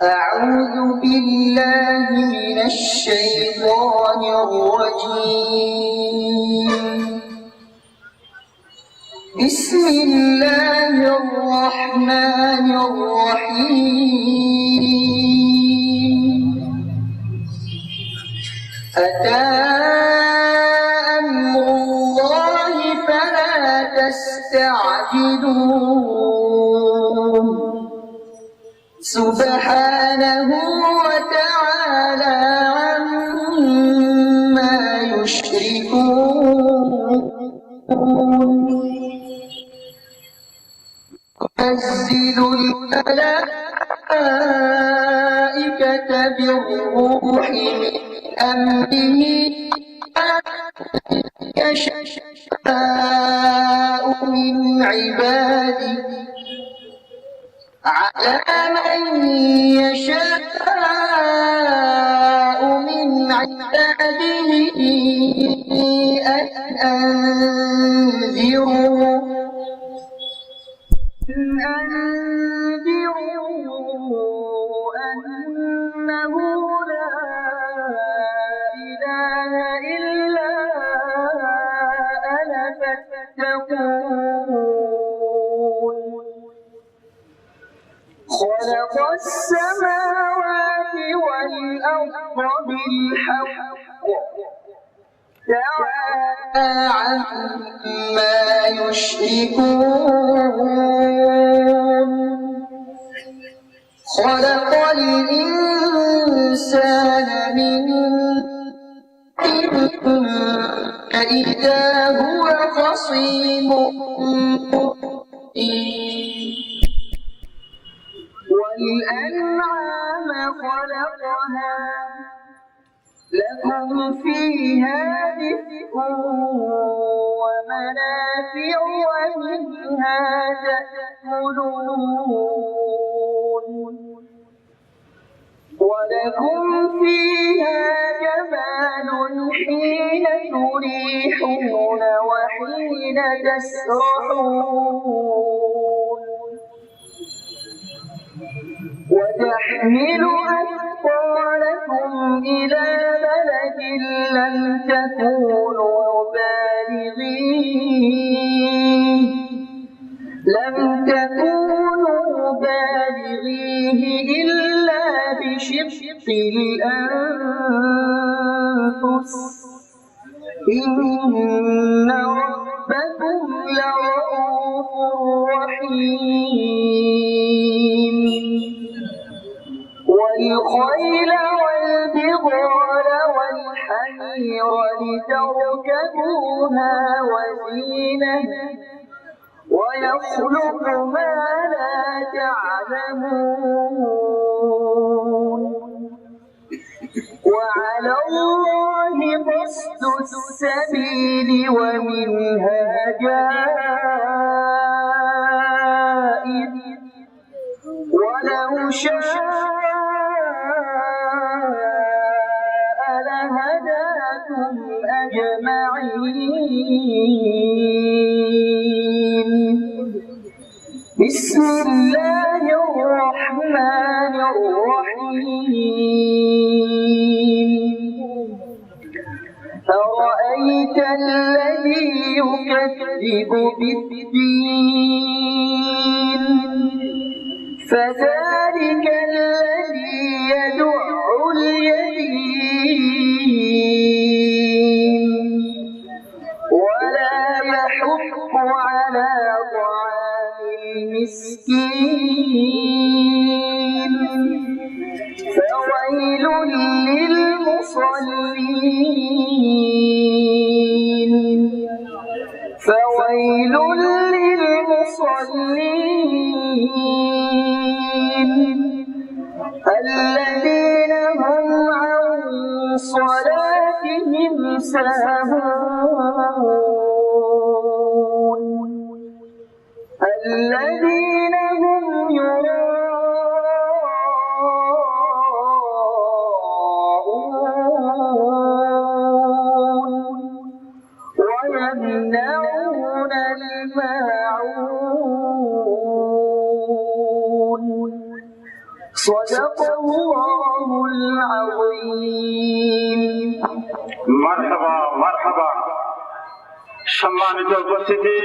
أعوذ بالله من الشيطان الرجيم. بسم الله الرحمن الرحيم. أتى أمر الله فلا تستعجلوه سبحانه وتعالى عما يشركون. ينزل الملائكة بالروح من أمره يشاء من عباده على من يشاء من عباده أن أنذروا أنه لا إله إلا أنا فاتقون. خلق السماوات والأرض بالحق تعالى عما يشركون. خلق الإنسان من إذا هو خصيم مبين. والأنعام خلقها لكم فيها دفء ومنافع ومنها تأكلون. ولكم فيها جمال حين تريحون وحين تسرحون. وتحمل أثقالكم إلى بلد لم تكونوا بالغيه إلا بشق الأنفس إن ربكم لرؤوف رحيم. والخيل والبغال والحمير لتركبوها وزينة ويخلق ما لا تعلمون. وعلى الله قصد السبيل ومنها جائر ولو شاء لهداكم أجمعين. بسم الله الرحمن الرحيم. أرأيت الذي يكذب بالدين فذلك الذي يدع اليتيم ولا يحض على طعام المسكين فويل للمصلين الذين هم عن صلاتهم ساهون الذين هم يراءون ويمنعون الماعون صدق الله العظيم মারহাবা মারহাবা সম্মানিত উপস্থিতি